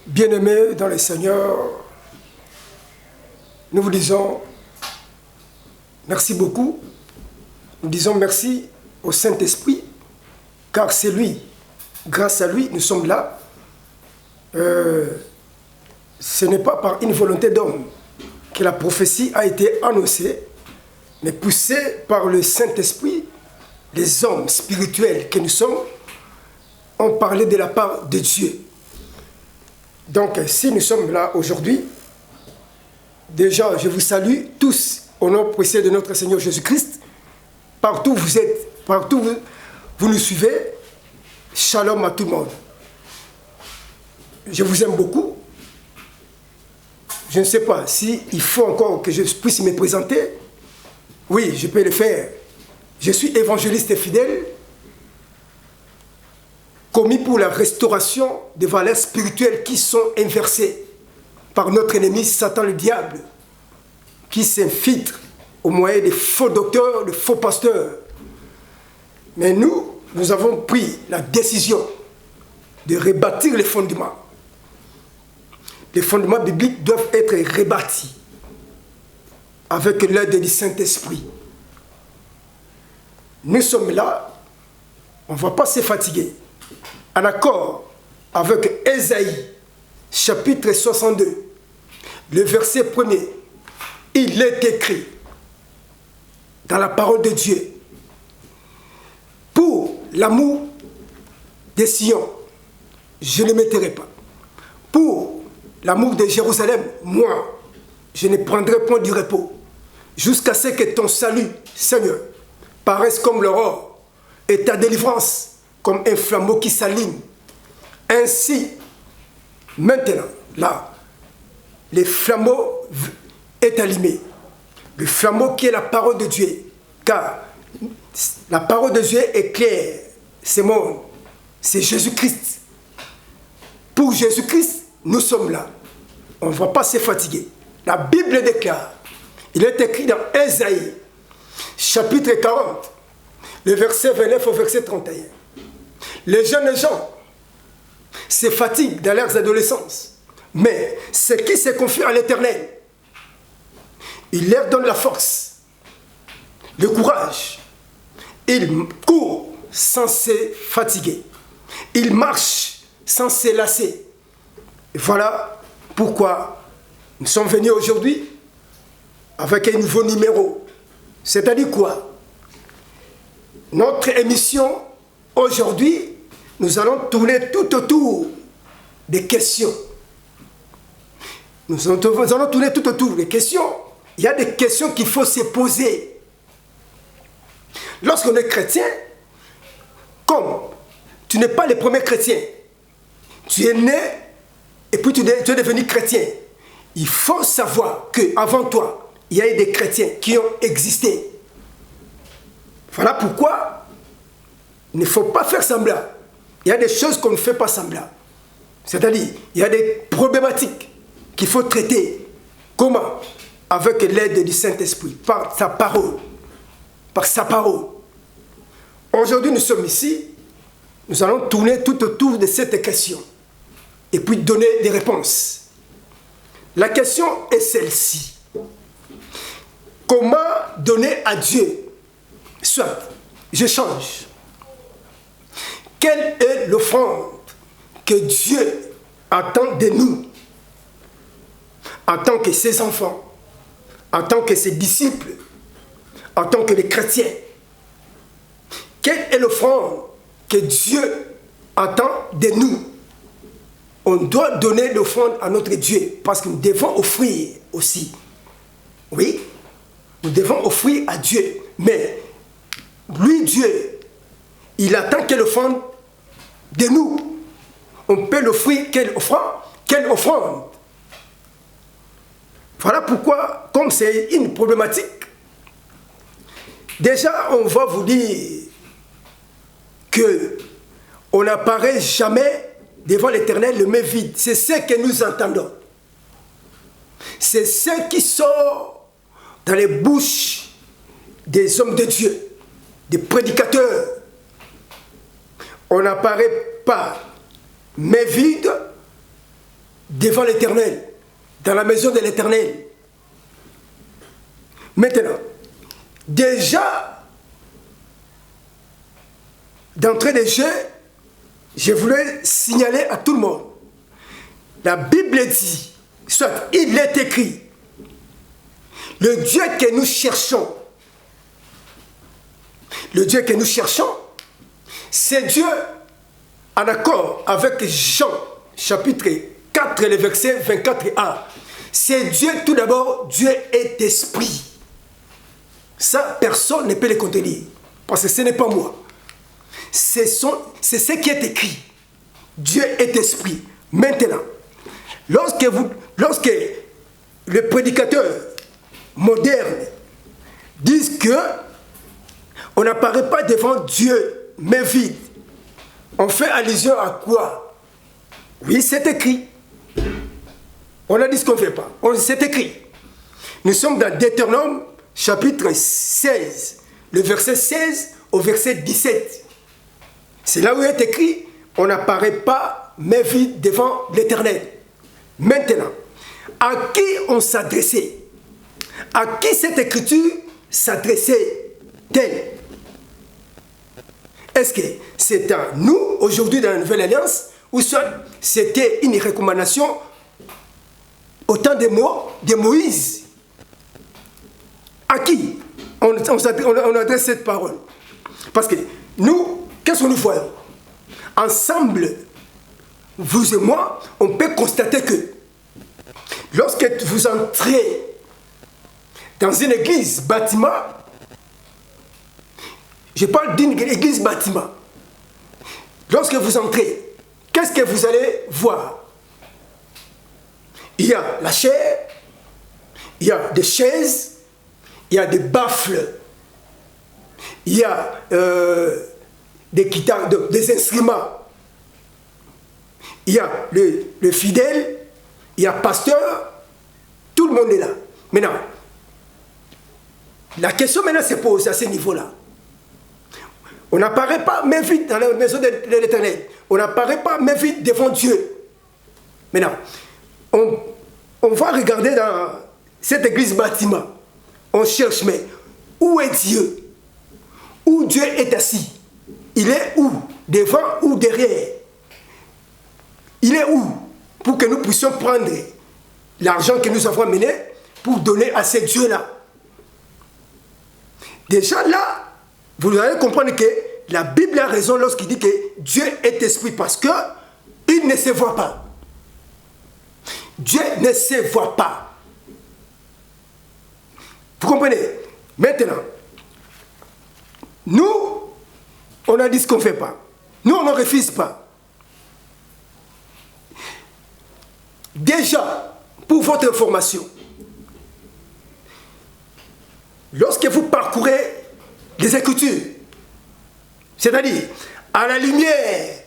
Bien-aimés dans le Seigneur, nous vous disons merci beaucoup. Nous disons merci au Saint-Esprit, car c'est lui, grâce à lui, nous sommes là. Ce n'est pas par une volonté d'homme que la prophétie a été annoncée, mais poussée par le Saint-Esprit, les hommes spirituels que nous sommes ont parlé de la part de Dieu. Donc, si nous sommes là aujourd'hui, déjà, je vous salue tous au nom précieux de notre Seigneur Jésus-Christ. Partout où vous êtes, partout où vous nous suivez, shalom à tout le monde. Je vous aime beaucoup. Je ne sais pas s'il faut encore que je puisse me présenter. Oui, je peux le faire. Je suis évangéliste fidèle, commis pour la restauration des valeurs spirituelles qui sont inversées par notre ennemi Satan le diable, qui s'infiltre au moyen des faux docteurs, de faux pasteurs. Mais nous avons pris la décision de rebâtir les fondements. Les fondements bibliques doivent être rebâtis avec l'aide du Saint-Esprit. Nous sommes là, on ne va pas se fatiguer. En accord avec Ésaïe, chapitre 62, le verset 1er, il est écrit dans la parole de Dieu: pour l'amour des Sion, je ne m'éteindrai pas. Pour l'amour de Jérusalem, moi, je ne prendrai point du repos, jusqu'à ce que ton salut, Seigneur, paraisse comme l'aurore, et ta délivrance comme un flambeau qui s'allume. Ainsi, maintenant, là, le flambeau est allumé. Le flambeau qui est la parole de Dieu. Car la parole de Dieu est claire. C'est mon, c'est Jésus-Christ. Pour Jésus-Christ, nous sommes là. On ne va pas se fatiguer. La Bible déclare, il est écrit dans Ésaïe, chapitre 40, le verset 29 au verset 31. Les jeunes gens se fatiguent dans leurs adolescences, mais ceux qui se confient à l'Éternel, il leur donne la force, le courage. Ils courent sans se fatiguer. Ils marchent sans se lasser. Et voilà pourquoi nous sommes venus aujourd'hui avec un nouveau numéro. C'est-à-dire quoi? Notre émission aujourd'hui, nous allons tourner tout autour des questions. Nous allons tourner tout autour des questions. Il y a des questions qu'il faut se poser. Lorsqu'on est chrétien, comme tu n'es pas le premier chrétien, tu es né et puis tu es devenu chrétien, il faut savoir qu'avant toi, il y a eu des chrétiens qui ont existé. Voilà pourquoi il ne faut pas faire semblant. Il y a des choses qu'on ne fait pas semblant. C'est-à-dire, il y a des problématiques qu'il faut traiter. Comment? Avec l'aide du Saint-Esprit, par sa parole. Par sa parole. Aujourd'hui, nous sommes ici. Nous allons tourner tout autour de cette question. Et puis donner des réponses. La question est celle-ci. Comment donner à Dieu? Soit, je change. Quelle est l'offrande que Dieu attend de nous en tant que ses enfants, en tant que ses disciples, en tant que les chrétiens? Quelle est l'offrande que Dieu attend de nous? On doit donner l'offrande à notre Dieu parce que nous devons offrir aussi. Oui, nous devons offrir à Dieu. Mais lui, Dieu, il attend quelle offrande de nous? On peut l'offrir quelle offrande? Quelle offrande? Voilà pourquoi, comme c'est une problématique, déjà on va vous dire que on n'apparaît jamais devant l'Éternel le main vide. C'est ce que nous entendons. C'est ce qui sort dans les bouches des hommes de Dieu, des prédicateurs. On n'apparaît pas main vide, devant l'Éternel, dans la maison de l'Éternel. Maintenant, déjà, d'entrée de jeu, je voulais signaler à tout le monde, la Bible dit, soit il est écrit, le Dieu que nous cherchons, c'est Dieu en accord avec Jean, chapitre 4, le verset 24a. C'est Dieu, tout d'abord, Dieu est esprit. Ça, personne ne peut le contredire, parce que ce n'est pas moi. C'est ce qui est écrit. Dieu est esprit. Maintenant, lorsque les prédicateurs modernes disent que on n'apparaît pas devant Dieu, mais vide, on fait allusion à quoi? Oui, c'est écrit. On a dit ce qu'on ne fait pas. C'est écrit. Nous sommes dans Deutéronome, chapitre 16, le verset 16 au verset 17. C'est là où il est écrit, on n'apparaît pas, mais vide devant l'Éternel. Maintenant, à qui on s'adressait? À qui cette écriture s'adressait-elle? Est-ce que c'est à nous, aujourd'hui, dans la Nouvelle Alliance, ou soit c'était une recommandation au temps de Moïse? À qui on adresse cette parole? Parce que nous, qu'est-ce que nous voyons? Ensemble, vous et moi, on peut constater que lorsque vous entrez dans une église bâtiment, je parle d'une église bâtiment. Lorsque vous entrez, qu'est-ce que vous allez voir? Il y a la chair, il y a des chaises, il y a des baffles, il y a des guitares, des instruments. Il y a le fidèle, il y a pasteur, tout le monde est là. Maintenant, la question maintenant se pose à ce niveau-là. On n'apparaît pas main vide dans la maison de l'Éternel. On n'apparaît pas main vide devant Dieu. Maintenant, on va regarder dans cette église bâtiment. On cherche, mais où est Dieu? Où Dieu est assis? Il est où? Devant ou derrière? Il est où? Pour que nous puissions prendre l'argent que nous avons amené pour donner à ces dieux-là. Déjà là, vous allez comprendre que la Bible a raison lorsqu'il dit que Dieu est esprit, parce que il ne se voit pas. Dieu ne se voit pas. Vous comprenez? Maintenant, nous, on a dit ce qu'on ne fait pas. Nous, on ne refuse pas. Déjà, pour votre information, lorsque vous parcourez les Écritures, c'est-à-dire à la lumière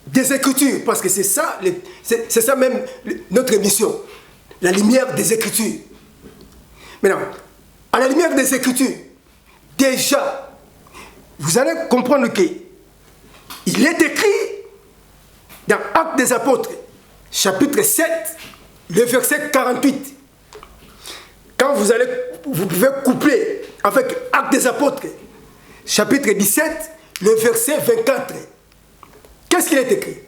des Écritures, parce que c'est ça même notre mission, la lumière des Écritures. Maintenant, à la lumière des Écritures, déjà, vous allez comprendre que il est écrit dans Actes des Apôtres, chapitre 7, le verset 48. Quand vous pouvez coupler avec Actes des Apôtres, chapitre 17, le verset 24. Qu'est-ce qu'il est écrit?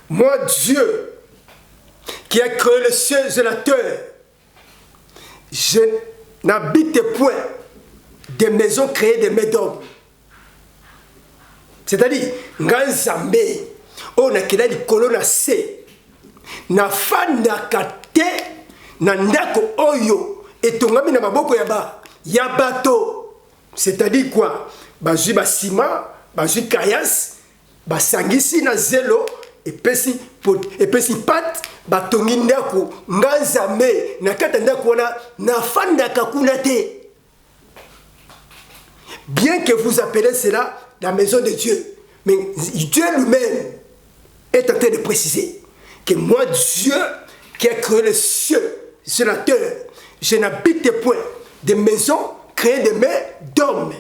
Moi, Dieu, qui a créé le ciel et la terre, je n'habite point des maisons créées de mains d'hommes. C'est-à-dire, Nganzambe, on a créé des colonnes à C. Nafanda te, nandako oyo, et tongami na maboko yaba, yabato. C'est-à-dire quoi? Bazui basima, bazui kayas, basangisi na zelo, et pesi pat, batongi ndako, Nganzambe, nakata ndako wana, nafanda kakuna te. Bien que vous appelez cela la maison de Dieu, mais Dieu lui-même est en train de préciser que moi, Dieu, qui a créé le ciel sur la terre, je n'habite point des maisons créées de mains d'hommes.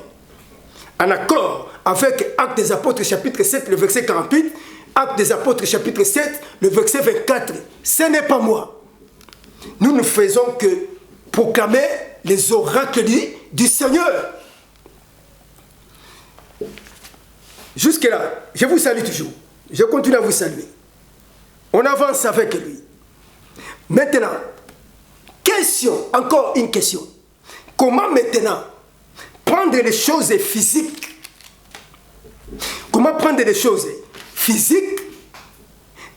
En accord avec Actes des Apôtres, chapitre 7, le verset 48, Actes des Apôtres, chapitre 7, le verset 24. Ce n'est pas moi. Nous ne faisons que proclamer les oracles du Seigneur. Jusque-là, je vous salue toujours. Je continue à vous saluer. On avance avec lui. Maintenant, question, encore une question. Comment maintenant prendre les choses physiques? Comment prendre les choses physiques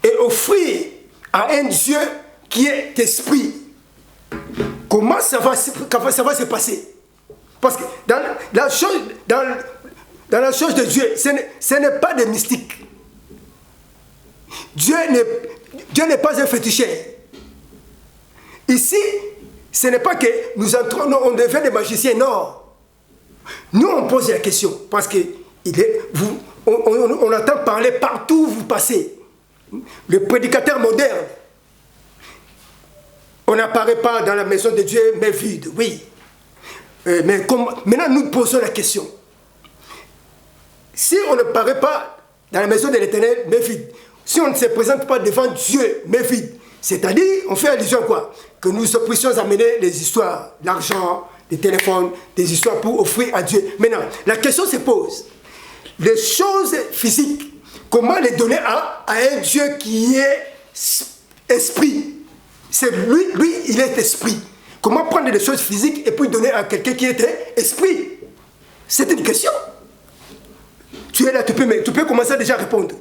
et offrir à un Dieu qui est esprit? Comment ça va se passer? Parce que dans la chose de Dieu, ce n'est pas des mystiques. Dieu n'est pas un féticheur. Ici, ce n'est pas que nous entrons, on devient des magiciens, non. Nous, on pose la question, parce que on entend parler partout où vous passez. Le prédicateur moderne, on n'apparaît pas dans la maison de Dieu, mais vide, oui. Maintenant, nous posons la question. Si on ne paraît pas dans la maison de l'Éternel, mais vide, si on ne se présente pas devant Dieu, mais vide, c'est-à-dire, on fait allusion à quoi? Que nous puissions amener les histoires, l'argent, les téléphones, des histoires pour offrir à Dieu. Maintenant, la question se pose. Les choses physiques, comment les donner à un Dieu qui est esprit? C'est lui, il est esprit. Comment prendre les choses physiques et puis donner à quelqu'un qui était esprit? C'est une question. Tu es là, tu peux commencer déjà à répondre.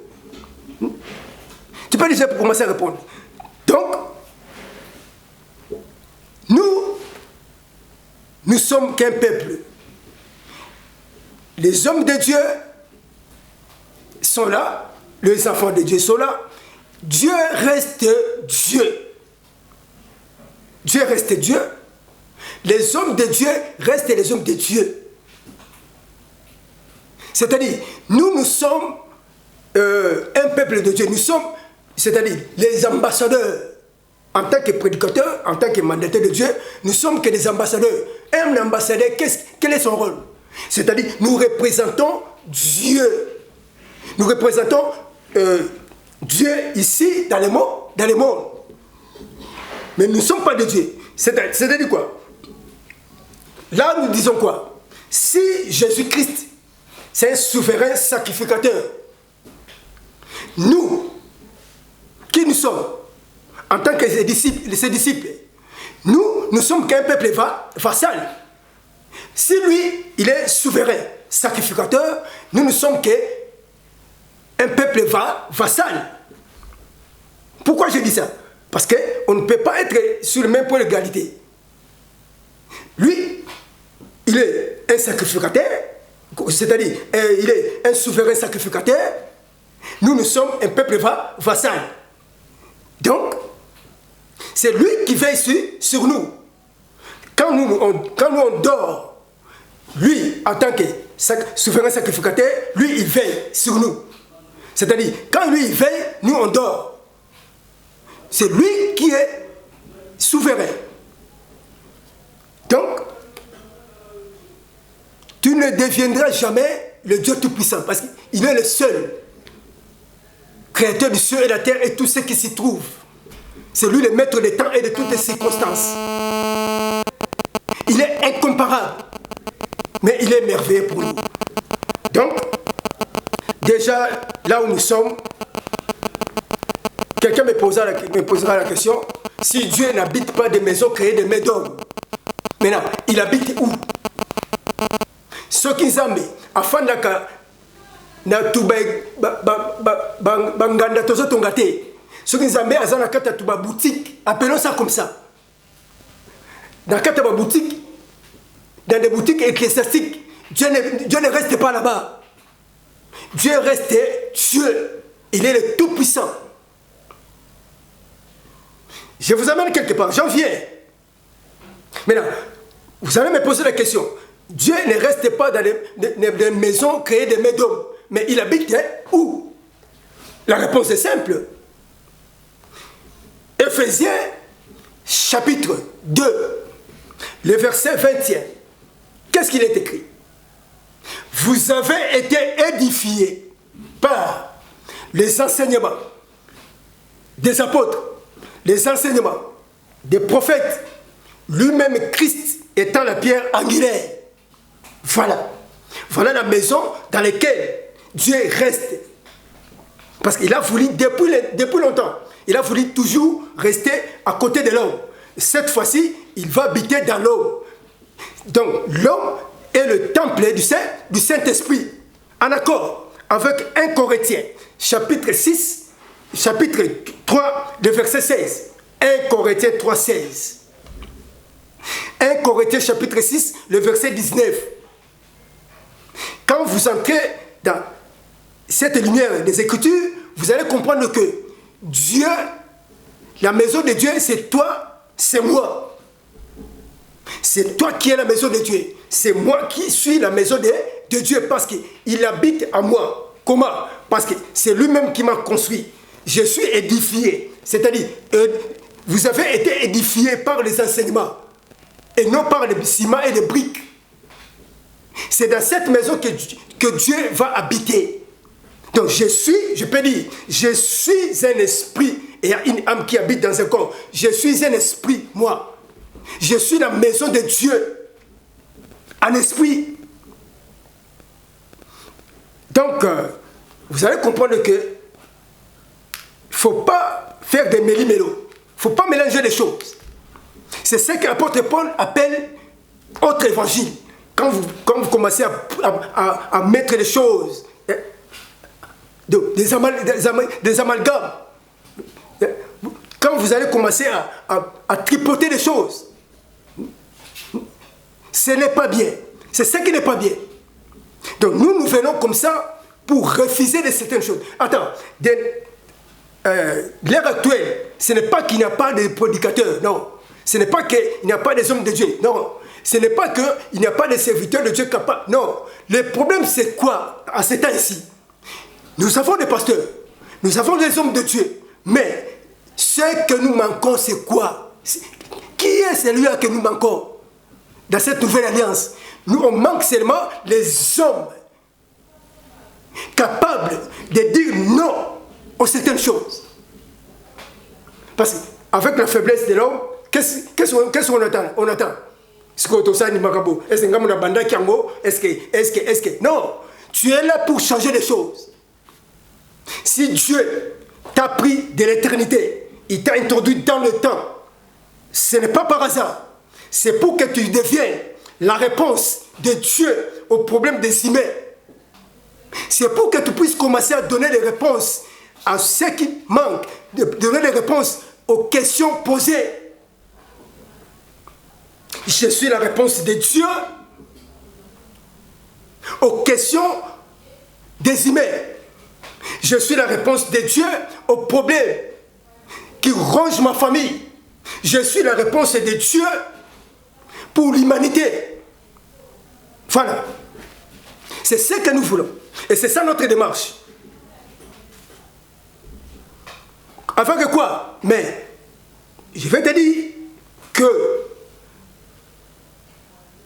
Tu peux déjà commencer à répondre. Donc, nous sommes qu'un peuple. Les hommes de Dieu sont là, les enfants de Dieu sont là. Dieu reste Dieu. Dieu reste Dieu. Les hommes de Dieu restent les hommes de Dieu. C'est-à-dire, nous sommes un peuple de Dieu. Nous sommes, c'est-à-dire, les ambassadeurs. En tant que prédicateur, en tant que mandataire de Dieu, nous sommes que des ambassadeurs. Un ambassadeur, quel est son rôle? C'est-à-dire, nous représentons Dieu. Nous représentons Dieu ici, dans le monde. Mais nous ne sommes pas de Dieu. C'est-à-dire quoi? Là, nous disons quoi? Si Jésus-Christ, c'est un souverain sacrificateur, nous, qui nous sommes? En tant que ses disciples, nous ne sommes qu'un peuple vassal. Si lui, il est souverain, sacrificateur, nous ne sommes qu'un peuple vassal. Pourquoi je dis ça? Parce qu'on ne peut pas être sur le même point d'égalité. Lui, il est un sacrificateur, c'est-à-dire, il est un souverain sacrificateur. Nous sommes un peuple vassal. Donc, c'est lui qui veille sur nous. Quand nous on dort, lui, en tant que souverain sacrificateur, lui, il veille sur nous. C'est-à-dire, quand lui, il veille, nous, on dort. C'est lui qui est souverain. Donc, tu ne deviendras jamais le Dieu Tout-Puissant, parce qu'il est le seul créateur du ciel et de la terre et tout ce qui s'y trouve. C'est lui le maître des temps et de toutes les circonstances. Il est incomparable, mais il est merveilleux pour nous. Donc, déjà, là où nous sommes, quelqu'un me posera la question, si Dieu n'habite pas des maisons créées de mains d'hommes, maintenant, il habite où? Ceux qui ont afin na tuba banganda tozo tongate. Ceux qui ont à la carte tuba boutique, appelons ça comme ça. Dans la carte boutique, dans des boutiques ecclésiastiques, Dieu ne reste pas là-bas. Dieu reste Dieu. Il est le Tout-Puissant. Je vous amène quelque part, j'en viens. Maintenant, vous allez me poser la question. Dieu ne reste pas dans des maisons créées de mains d'hommes, mais il habite où? La réponse est simple. Éphésiens, chapitre 2, le verset 21. Qu'est-ce qu'il est écrit? Vous avez été édifiés par les enseignements des apôtres, les enseignements des prophètes, lui-même Christ étant la pierre angulaire. Voilà. Voilà la maison dans laquelle Dieu reste. Parce qu'il a voulu, depuis longtemps, il a voulu toujours rester à côté de l'homme. Cette fois-ci, il va habiter dans l'homme. Donc, l'homme est le temple du Saint-Esprit, en accord avec 1 Corinthiens, chapitre 6, chapitre 3, le verset 16. 1 Corinthiens 3, 16. 1 Corinthiens chapitre 6, le verset 19. Quand vous entrez dans cette lumière des Écritures, vous allez comprendre que Dieu, la maison de Dieu, c'est toi, c'est moi. C'est toi qui es la maison de Dieu. C'est moi qui suis la maison de Dieu parce qu'il habite en moi. Comment? Parce que c'est lui-même qui m'a construit. Je suis édifié. C'est-à-dire, vous avez été édifié par les enseignements et non par les ciments et les briques. C'est dans cette maison que Dieu va habiter. Donc je peux dire, je suis un esprit et il y a une âme qui habite dans un corps. Je suis un esprit, moi. Je suis la maison de Dieu, en esprit. Donc, vous allez comprendre que il ne faut pas faire des méli-mélos. Il ne faut pas mélanger les choses. C'est ce que l'apôtre Paul appelle autre évangile. Quand vous commencez à mettre les choses, des amalgames, quand vous allez commencer à tripoter les choses, ce n'est pas bien. C'est ce qui n'est pas bien. Donc nous venons comme ça pour refuser de certaines choses. Attends, l'ère actuelle, ce n'est pas qu'il n'y a pas de prédicateurs, non. Ce n'est pas qu'il n'y a pas des hommes de Dieu, non. Ce n'est pas qu'il n'y a pas de serviteurs de Dieu capables, non. Le problème c'est quoi à ce temps-ci? Nous avons des pasteurs, nous avons des hommes de Dieu, mais ce que nous manquons c'est quoi? Qui est celui-là que nous manquons dans cette nouvelle alliance? Nous, on manque seulement les hommes capables de dire non aux certaines choses. Parce qu'avec la faiblesse de l'homme, qu'est-ce qu'on attend? On attend. Est-ce que... Non, tu es là pour changer les choses. Si Dieu t'a pris de l'éternité, il t'a introduit dans le temps, ce n'est pas par hasard. C'est pour que tu deviennes la réponse de Dieu aux problèmes des humains. C'est pour que tu puisses commencer à donner les réponses à ce qui manque, de donner les réponses aux questions posées. Je suis la réponse de Dieu aux questions des humains. Je suis la réponse de Dieu aux problèmes qui rongent ma famille. Je suis la réponse de Dieu pour l'humanité. Voilà. C'est ce que nous voulons. Et c'est ça notre démarche. Afin que quoi? Mais je vais te dire que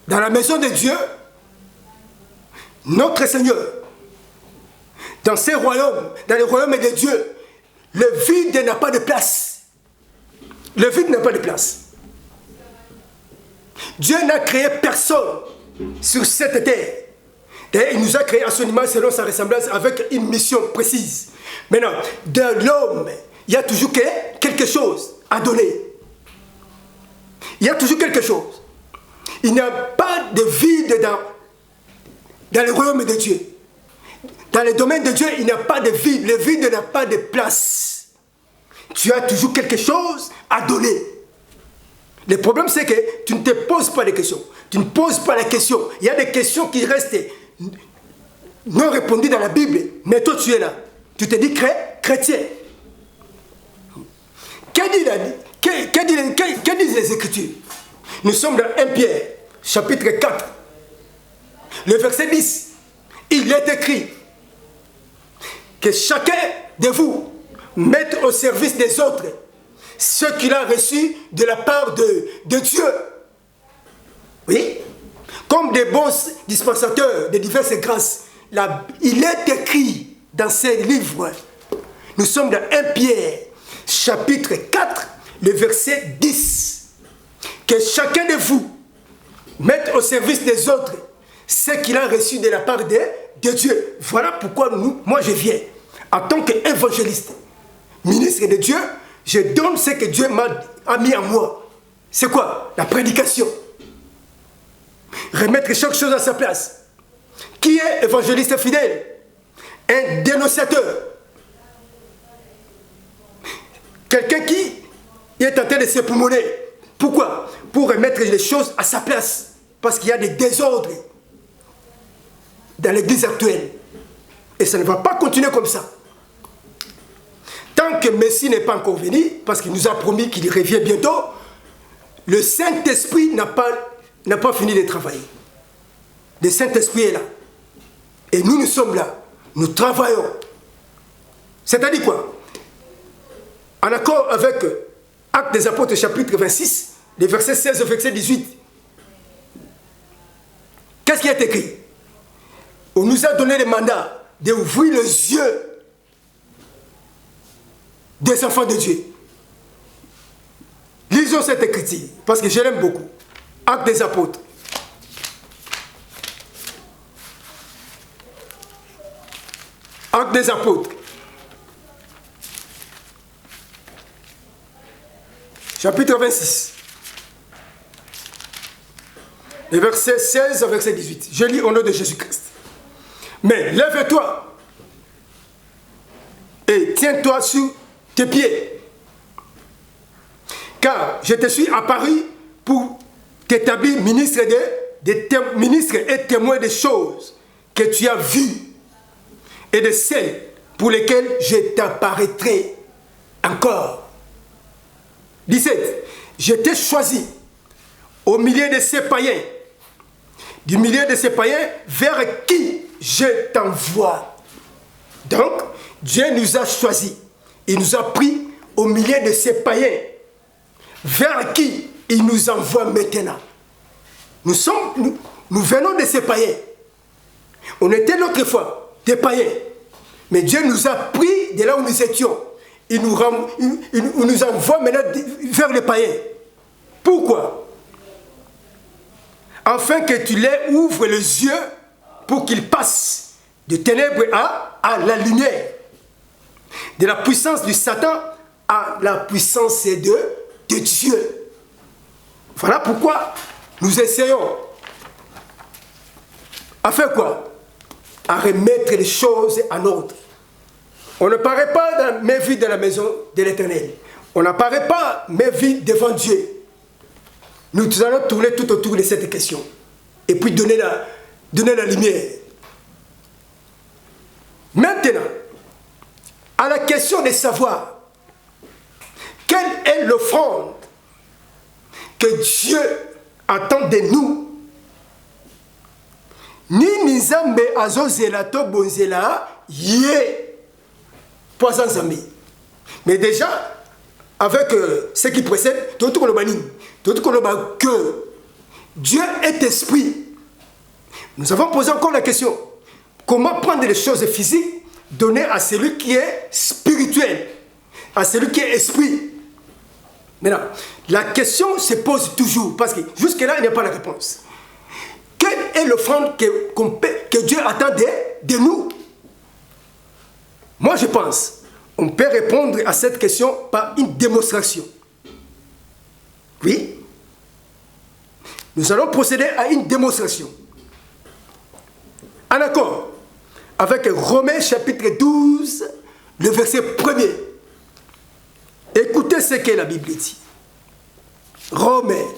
dans la maison de Dieu, notre Seigneur, dans ces royaumes, dans les royaumes de Dieu, le vide n'a pas de place. Le vide n'a pas de place. Dieu n'a créé personne sur cette terre. D'ailleurs, il nous a créé à son image selon sa ressemblance avec une mission précise. Maintenant, de l'homme, il y a toujours quelque chose à donner. Il y a toujours quelque chose. Il n'y a pas de vide dans le royaume de Dieu. Dans le domaine de Dieu, il n'y a pas de vide. Le vide n'a pas de place. Tu as toujours quelque chose à donner. Le problème, c'est que tu ne te poses pas de questions. Tu ne poses pas la question. Il y a des questions qui restent non répondues dans la Bible. Mais toi, tu es là. Tu te dis chrétien. Que disent les Écritures? Nous sommes dans 1 Pierre, chapitre 4. Le verset 10. Il est écrit que chacun de vous mette au service des autres ce qu'il a reçu de la part de Dieu. Oui. Comme des bons dispensateurs de diverses grâces. Il est écrit dans ces livres Nous sommes dans 1 Pierre, chapitre 4, le verset 10. Que chacun de vous mette au service des autres ce qu'il a reçu de la part de Dieu. Voilà pourquoi moi je viens. En tant qu'évangéliste, ministre de Dieu, je donne ce que Dieu a mis en moi. C'est quoi? La prédication. Remettre chaque chose à sa place. Qui est évangéliste fidèle? Un dénonciateur. Quelqu'un qui est en train de s'époumoner. Pourquoi? Pour remettre les choses à sa place. Parce qu'il y a des désordres dans l'église actuelle. Et ça ne va pas continuer comme ça. Tant que Messie n'est pas encore venu, parce qu'il nous a promis qu'il revient bientôt, le Saint-Esprit n'a pas fini de travailler. Le Saint-Esprit est là. Et nous sommes là. Nous travaillons. C'est-à-dire quoi? En accord avec Actes des Apôtres, chapitre 26, les versets 16 au verset 18. Qu'est-ce qui est écrit? On nous a donné le mandat d'ouvrir les yeux des enfants de Dieu. Lisons cette écriture, parce que je l'aime beaucoup. Actes des Apôtres. Actes des Apôtres. Chapitre 26. Les versets 16 au verset 18. Je lis au nom de Jésus-Christ. Mais lève-toi et tiens-toi sur tes pieds. Car je te suis apparu pour t'établir ministre et témoin des choses que tu as vues et de celles pour lesquelles je t'apparaîtrai encore. 17. Je t'ai choisi au milieu de ces païens, du milieu de ces païens vers qui je t'envoie. Donc, Dieu nous a choisis. Il nous a pris au milieu de ces païens vers qui il nous envoie maintenant. Nous venons de ces païens. On était l'autre fois des païens. Mais Dieu nous a pris de là où nous étions. Il nous envoie maintenant vers les païens. Pourquoi? Afin que tu les ouvres les yeux pour qu'ils passent de ténèbres à la lumière. De la puissance du Satan à la puissance de Dieu. Voilà pourquoi nous essayons à faire quoi? À remettre les choses en ordre. On ne paraît pas mes vies dans la maison de l'Éternel. On n'apparaît pas mes vies devant Dieu. Nous allons tourner tout autour de cette question. Et puis donner la lumière. Maintenant, à la question de savoir quelle est l'offrande que Dieu attend de nous. Ni nizambe azozela to bonzela yé poisson zambi. Mais déjà, avec ce qui précède, tout que Dieu est esprit. Nous avons posé encore la question. Comment prendre les choses physiques, donner à celui qui est spirituel, à celui qui est esprit? Maintenant, la question se pose toujours, parce que jusque-là, il n'y a pas la réponse. Quelle est l'offrande que Dieu attend de nous? Moi, je pense, on peut répondre à cette question par une démonstration. Oui. Nous allons procéder à une démonstration. En accord avec Romains chapitre 12, le verset 1er. Écoutez ce que la Bible dit. Romains.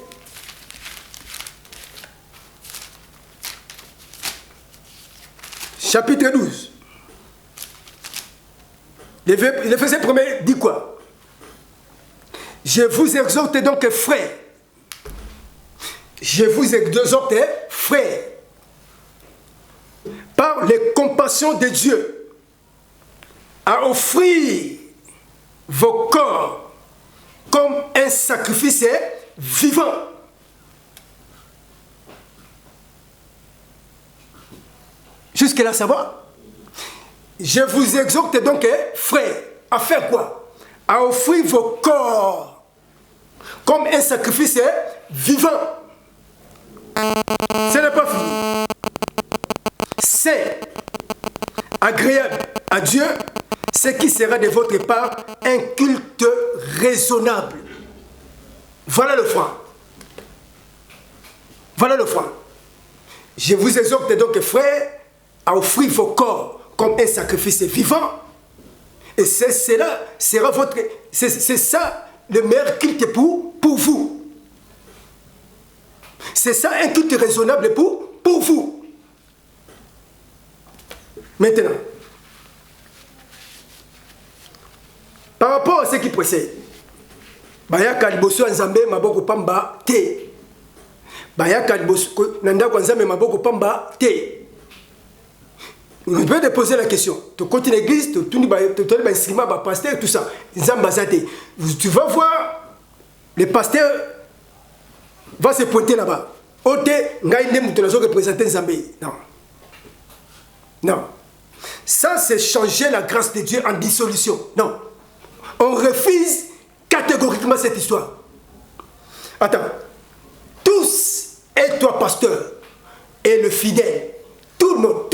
Chapitre 12. Le verset 1er dit quoi? Je vous exhorte donc, frères. Je vous exhorte, frères, par les compassions de Dieu, à offrir vos corps comme un sacrifice vivant. Jusque-là, ça va? Je vous exhorte donc, frères, à faire quoi? À offrir vos corps comme un sacrifice vivant. Ce n'est pas fini. C'est agréable à Dieu, ce qui sera de votre part un culte raisonnable. Voilà le foi. Voilà le foi. Je vous exhorte donc, frères, à offrir vos corps comme un sacrifice vivant. Et c'est cela sera votre... C'est ça le meilleur culte pour vous. C'est ça un culte raisonnable pour vous. Maintenant, par rapport à ce qui précède, Bayaka liboso nzambe maboko pamba te. Bayaka liboso nanda kwa nzambe maboko pamba te. On peut te poser la question. Tu continues l'église, tu as pasteur, tout ça. Tu vas voir, le pasteur va se pointer là-bas. Ote, ngaïne moutonazo représenter Nzambe. Non. Non. Ça, c'est changer la grâce de Dieu en dissolution. Non. On refuse catégoriquement cette histoire. Attends. Tous, et toi, pasteur, et le fidèle, tout le monde,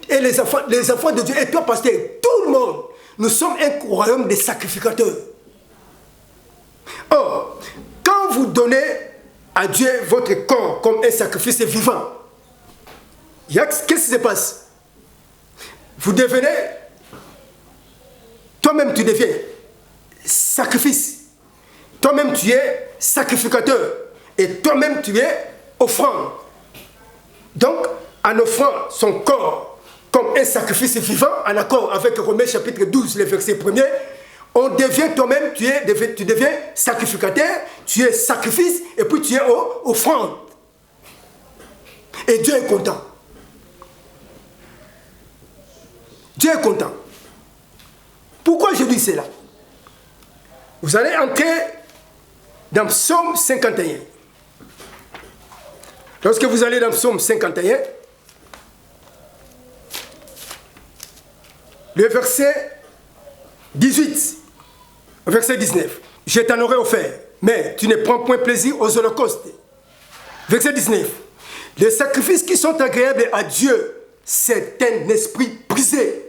et les enfants de Dieu, et toi, pasteur, tout le monde, nous sommes un royaume de sacrificateurs. Or, quand vous donnez à Dieu votre corps comme un sacrifice vivant, qu'est-ce qui se passe? Vous devenez, toi-même tu deviens sacrifice, toi-même tu es sacrificateur, et toi-même tu es offrande. Donc, en offrant son corps comme un sacrifice vivant, en accord avec Romains chapitre 12, le verset 1er, on devient toi-même, tu deviens sacrificateur, tu es sacrifice, et puis tu es offrande. Et Dieu est content. Dieu est content. Pourquoi je dis cela? Vous allez entrer dans Psaume 51. Lorsque vous allez dans Psaume 51, le verset 18, verset 19. Je t'en aurais offert, mais tu ne prends point plaisir aux holocaustes. Verset 19. Les sacrifices qui sont agréables à Dieu, c'est un esprit brisé.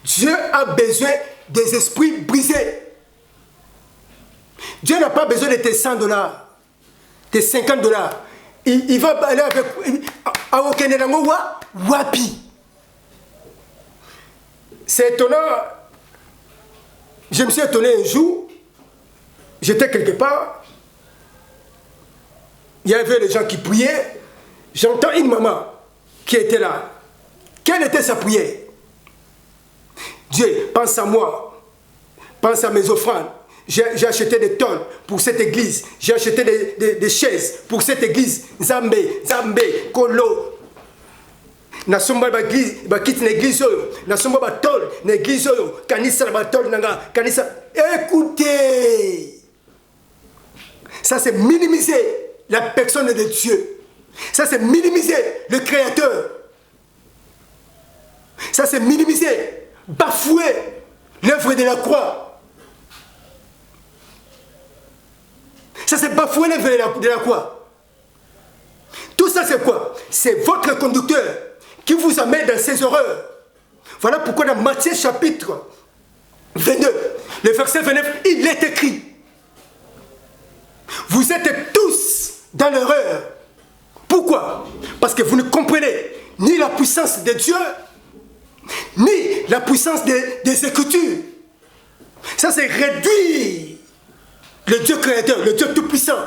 Dieu a besoin des esprits brisés. Dieu n'a pas besoin de tes $100, tes $50. Il va aller avec... Wapi. C'est étonnant. Je me suis étonné un jour. J'étais quelque part. Il y avait des gens qui priaient. J'entends une maman qui était là. Quelle était sa prière? Dieu, pense à moi. Pense à mes offrandes. J'ai acheté des tonnes pour cette église. J'ai acheté des chaises pour cette église. Zambé, Kolo. Nasomba bakiti na église oyo. Nasomba batol na église oyo. Kanisa na batol nanga. Kanisa. Écoutez. Ça c'est minimiser la personne de Dieu. Ça c'est minimiser le Créateur. Ça c'est minimiser, bafouer l'œuvre de la croix. Ça c'est bafouer l'œuvre de la croix. Tout ça c'est quoi? C'est votre conducteur qui vous amène dans ces horreurs. Voilà pourquoi dans Matthieu chapitre 22, le verset 29, il est écrit: vous êtes tous dans l'erreur. Pourquoi? Parce que vous ne comprenez ni la puissance de Dieu, ni la puissance des Écritures. Ça c'est réduire le Dieu créateur, le Dieu tout-puissant.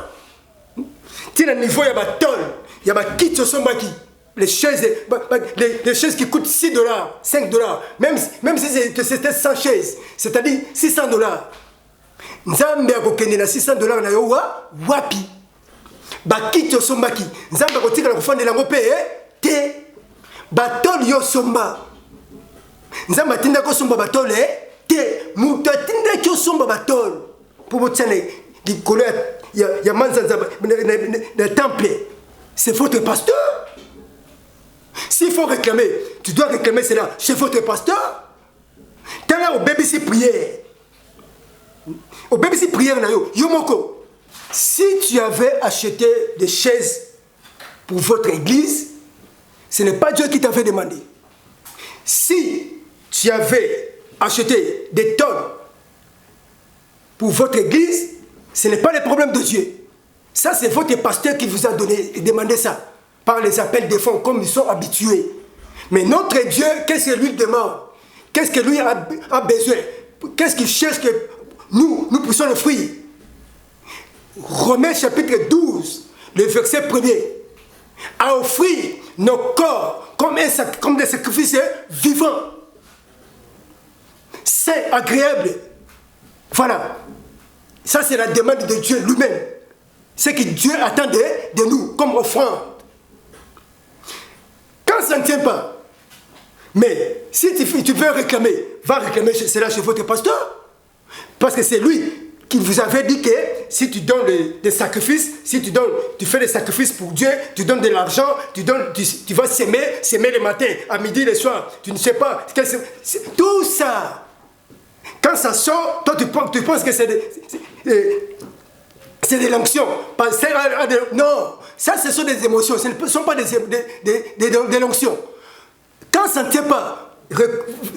Tu es à niveau, il y a batol, il y a kit sombaki. Les chaises qui coûtent $6, $5, même si c'était 100 chaises, c'est-à-dire $600. Nzambe a kokende na $600 na yo wapi? Bakiti osombaki. Nzambe a kotika na kofandela ngo pe te. Batol yo somba. Nzambe atinda ko somba batol te. Muto atinda ki somba batol. Pour botsane likolo ya manzanza na temple. C'est votre pasteur. S'il faut réclamer, tu dois réclamer cela chez votre pasteur. T'as là au BBC prière. Au même si prière, Yomoko, si tu avais acheté des chaises pour votre église, ce n'est pas Dieu qui t'avait demandé. Si tu avais acheté des tonnes pour votre église, ce n'est pas le problème de Dieu. Ça, c'est votre pasteur qui vous a demandé ça, par les appels des fonds, comme ils sont habitués. Mais notre Dieu, qu'est-ce que lui demande? Qu'est-ce que lui a besoin? Qu'est-ce qu'il cherche que nous puissions le offrir? Romains chapitre 12, le verset 1er. À offrir nos corps comme des sacrifices vivants, saints, agréables. Voilà. Ça, c'est la demande de Dieu lui-même. C'est que Dieu attend de nous comme offrande. Quand ça ne tient pas, mais si tu veux réclamer, va réclamer cela chez votre pasteur. Parce que c'est lui qui vous avait dit que si tu donnes des sacrifices, si tu fais des sacrifices pour Dieu, tu donnes de l'argent, tu vas s'aimer le matin, à midi, le soir. Tu ne sais pas. Tout ça. Quand ça sort, toi tu penses que c'est de l'onction. Non, ça ce sont des émotions, ce ne sont pas des l'onction. Quand ça ne tient pas,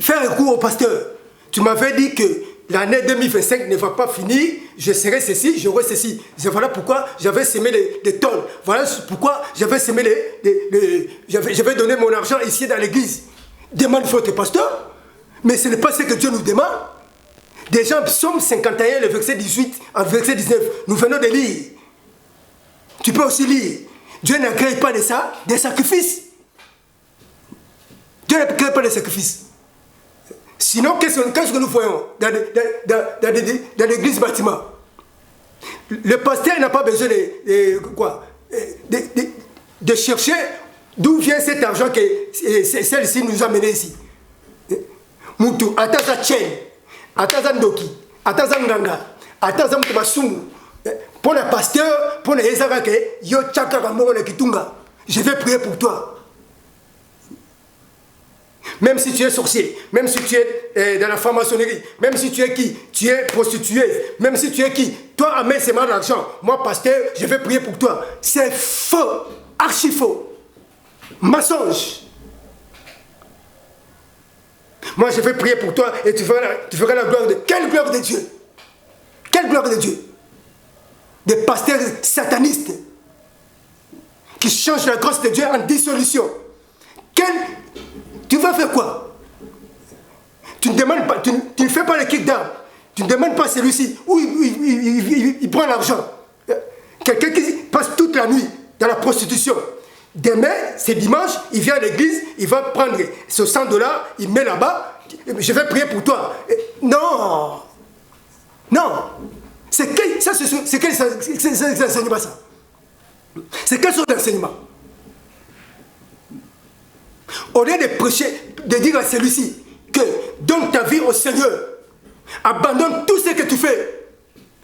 faire recours au pasteur. Tu m'avais dit que l'année 2025 ne va pas finir, je serai ceci, j'aurai ceci. Voilà pourquoi j'avais semé des tonnes. Voilà pourquoi j'avais semé j'avais donné mon argent ici dans l'église. Demande votre pasteur, mais ce n'est pas ce que Dieu nous demande. Déjà, Psaume 51, le verset 18, en verset 19, nous venons de lire. Tu peux aussi lire. Dieu n'agrée pas de ça, des sacrifices. Dieu n'agrée pas des sacrifices. Sinon, qu'est-ce que nous voyons dans l'église bâtiment? Le pasteur n'a pas besoin de chercher d'où vient cet argent que celle-ci nous a mené ici. Moutou, ataza chen, ataza ndoki, ataza nganga, ataza mtumasumu. Pour le pasteur, pour les ezarake, yo chaka kamoro le kitunga. Je vais prier pour toi. Même si tu es sorcier, même si tu es dans la franc-maçonnerie, même si tu es qui? Tu es prostituée, même si tu es qui? Toi, amène seulement l'argent. Moi, pasteur, je vais prier pour toi. C'est faux, archi faux. Mensonge. Moi, je vais prier pour toi et tu verras la gloire de... Quelle gloire de Dieu? Quelle gloire de Dieu? Des pasteurs satanistes qui changent la grâce de Dieu en dissolution. Tu vas faire quoi? Tu ne demandes pas, tu ne fais pas le kick d'armes. Tu ne demandes pas celui-ci où il prend l'argent. Quelqu'un qui passe toute la nuit dans la prostitution. Demain, c'est dimanche, il vient à l'église, il va prendre ce 100 $, il met là-bas, je vais prier pour toi. Non! Non! C'est quel enseignement ça? C'est quel sorte d'enseignement? Au lieu de prêcher, de dire à celui-ci que donne ta vie au Seigneur, abandonne tout ce que tu fais.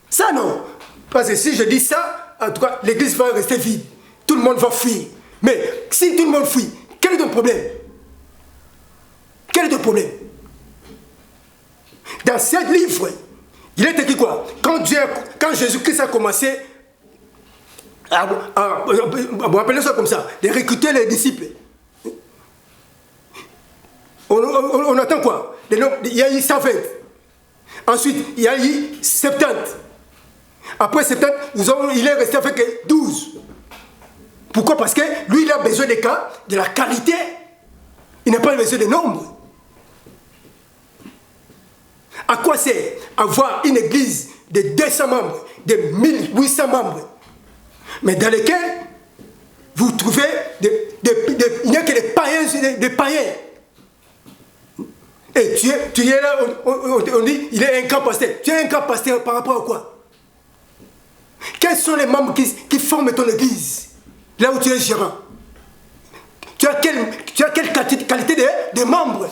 Ça non. Parce que si je dis ça, en tout cas, l'église va rester vide. Tout le monde va fuir. Mais si tout le monde fuit, quel est ton problème? Quel est ton problème? Dans ce livre, il est écrit quoi? Quand Jésus-Christ a commencé à appeler ça comme ça, de recruter les disciples, on attend quoi? Il y a eu 120. Ensuite, il y a eu 70. Après 70, il est resté avec 12. Pourquoi? Parce que lui, il a besoin de la qualité. Il n'a pas besoin de nombre. À quoi sert avoir une église de 200 membres, de 1800 membres, mais dans lesquels vous trouvez il n'y a que des païens. Et tu es là, on dit, il est un grand pasteur. Tu es un grand pasteur par rapport à quoi? Quels sont les membres qui forment ton église? Là où tu es gérant. Tu as quelle qualité de membres?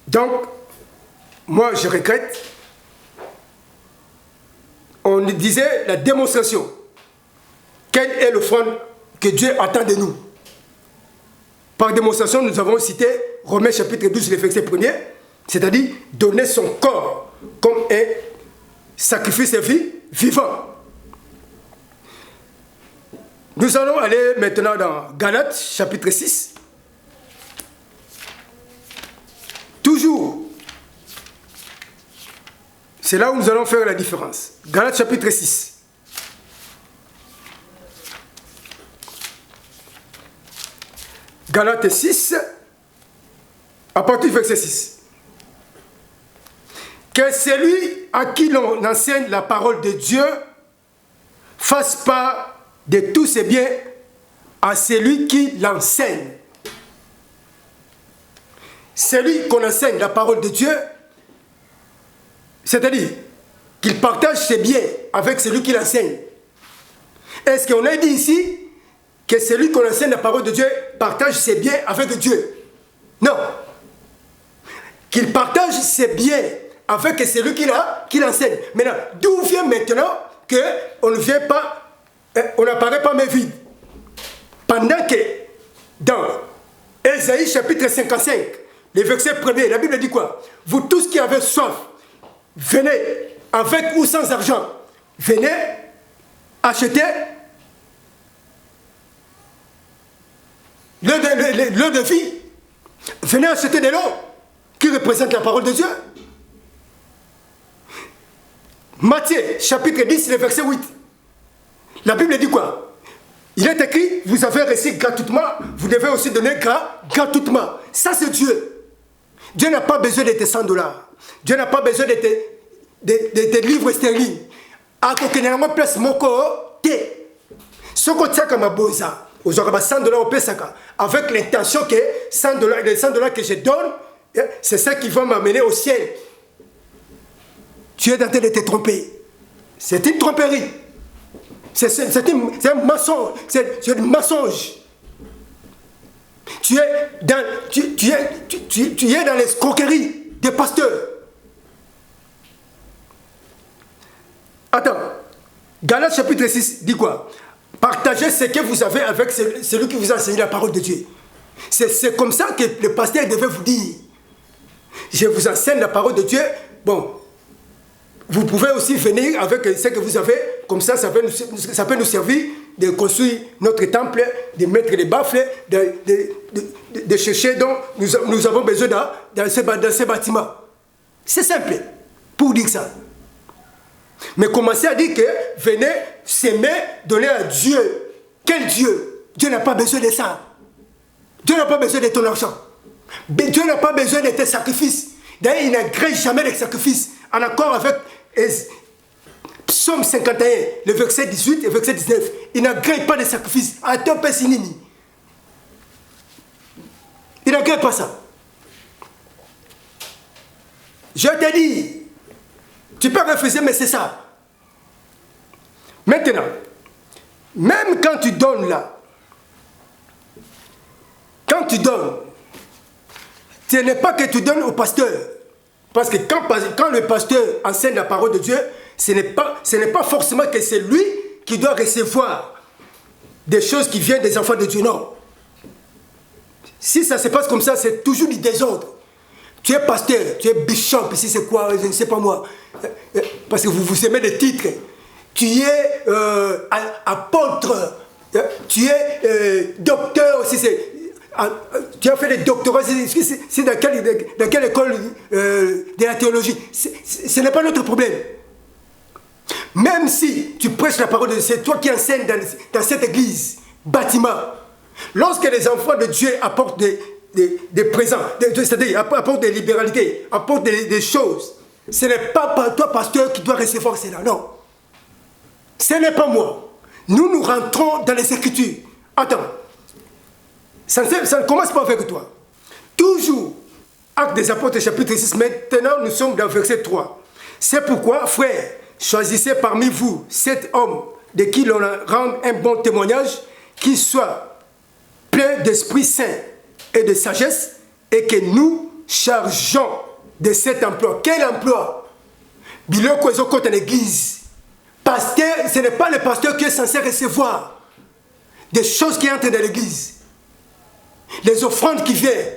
Donc, moi je regrette. On disait la démonstration. Quelle est l'offrande que Dieu attend de nous? Par démonstration, nous avons cité Romains chapitre 12, le verset 1er. C'est-à-dire donner son corps comme un sacrifice vivant. Nous allons aller maintenant dans Galates, chapitre 6. Toujours, c'est là où nous allons faire la différence. Galates, chapitre 6. Galates 6, à partir du verset 6. Que celui à qui l'on enseigne la parole de Dieu fasse part de tous ses biens à celui qui l'enseigne. Celui qu'on enseigne la parole de Dieu, c'est-à-dire qu'il partage ses biens avec celui qui l'enseigne. Est-ce qu'on a dit ici que celui qu'on enseigne la parole de Dieu partage ses biens avec Dieu? Non. Qu'il partage ses biens avec celui qui l'enseigne. Maintenant, d'où vient maintenant qu'on ne vient pas, on n'apparaît pas mais vide? Pendant que dans Ésaïe chapitre 55, le verset 1er, la Bible dit quoi? Vous tous qui avez soif, venez avec ou sans argent, venez acheter l'eau de vie. Venez acheter de l'eau qui représente la parole de Dieu. Matthieu chapitre 10, le verset 8. La Bible dit quoi? Il est écrit, vous avez reçu gratuitement, vous devez aussi donner gratuitement. Ça c'est Dieu. Dieu n'a pas besoin de tes $100. Dieu n'a pas besoin de tes livres sterling. Akokenelamo place moko te. Soko tsaka maboza. Aujourd'hui, $100 au Pesaka. Avec l'intention que $100, les $100 que je donne, c'est ça qui va m'amener au ciel. Tu es en train de te tromper. C'est une tromperie. C'est un mensonge. C'est un mensonge. Tu es dans l'escroquerie des pasteurs. Attends. Galates chapitre 6 dit quoi? Partagez ce que vous avez avec celui qui vous a enseigné la parole de Dieu. C'est comme ça que le pasteur devait vous dire. Je vous enseigne la parole de Dieu. Bon, vous pouvez aussi venir avec ce que vous avez. Comme ça, ça peut nous servir de construire notre temple, de mettre les baffles, de chercher dont nous avons besoin dans ces bâtiments. C'est simple pour dire ça. Mais commencez à dire que venez s'aimer, donner à Dieu. Quel Dieu? Dieu n'a pas besoin de ça. Dieu n'a pas besoin de ton argent. Dieu n'a pas besoin de tes sacrifices. D'ailleurs, il n'agrée jamais les sacrifices. En accord avec Psaume 51, le verset 18 et verset 19. Il n'agrée pas les sacrifices. À ton pessinini. Il n'agrée pas ça. Je te dis, tu peux refuser, mais c'est ça. Maintenant, même quand tu donnes là, quand tu donnes, ce n'est pas que tu donnes au pasteur. Parce que quand le pasteur enseigne la parole de Dieu, ce n'est pas forcément que c'est lui qui doit recevoir des choses qui viennent des enfants de Dieu, non. Si ça se passe comme ça, c'est toujours du désordre. Tu es pasteur, tu es bishop, ici c'est quoi, je ne sais pas moi. Parce que vous aimez des titres. Tu es apôtre, tu es docteur aussi. Tu as fait des doctorats, c'est dans quelle école de la théologie. Ce n'est pas notre problème. Même si tu prêches la parole de Dieu, c'est toi qui enseignes dans cette église, bâtiment. Lorsque les enfants de Dieu apportent des présents, c'est-à-dire apportent des libéralités, apportent des choses, ce n'est pas toi, pasteur, qui dois recevoir cela, non. Ce n'est pas moi. Nous rentrons dans les Écritures. Attends. Ça ne commence pas avec toi. Toujours, Actes des Apôtres, chapitre 6, maintenant nous sommes dans verset 3. C'est pourquoi, frères, choisissez parmi vous 7 hommes de qui l'on rend un bon témoignage, qui soit plein d'Esprit Saint et de sagesse, et que nous chargeons de cet emploi. Quel emploi? Biloko ezoko en église. Pasteur, ce n'est pas le pasteur qui est censé recevoir des choses qui entrent dans l'église. Les offrandes qui viennent.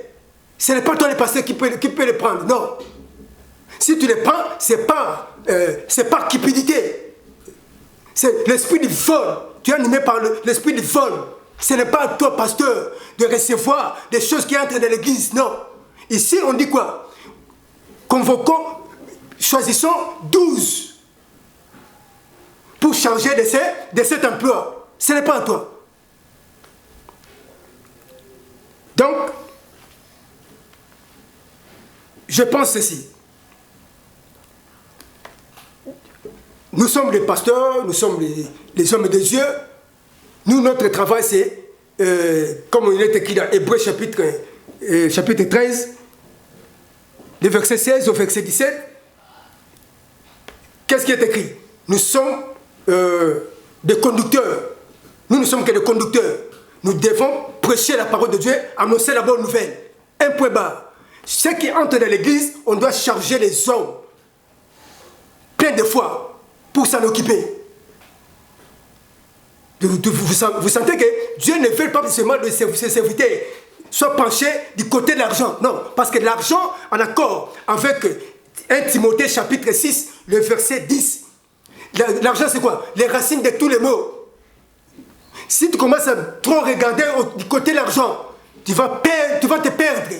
Ce n'est pas toi le pasteur qui peut les prendre, non. Si tu les prends, c'est pas cupidité. C'est l'esprit du vol. Tu es animé par l'esprit du vol. Ce n'est pas à toi, pasteur, de recevoir des choses qui entrent dans l'église, non. Ici, on dit quoi? Convoquons, choisissons 12 pour changer de cet emploi. Ce n'est pas à toi. Donc, je pense ceci. Nous sommes les pasteurs, nous sommes les hommes de Dieu. Nous, notre travail, c'est, comme il est écrit dans Hébreux chapitre 13, du verset 16 au verset 17. Qu'est-ce qui est écrit? Nous sommes des conducteurs. Nous ne sommes que des conducteurs. Nous devons prêcher la parole de Dieu, annoncer la bonne nouvelle. Un point barre. Ceux qui entrent dans l'église, on doit charger les hommes plein de foi pour s'en occuper. Vous sentez que Dieu ne veut pas seulement de ses serviteurs soient penchés du côté de l'argent. Non, parce que l'argent, en accord avec 1 Timothée chapitre 6, le verset 10. L'argent, c'est quoi? Les racines de tous les maux. Si tu commences à trop regarder du côté de l'argent, tu vas te perdre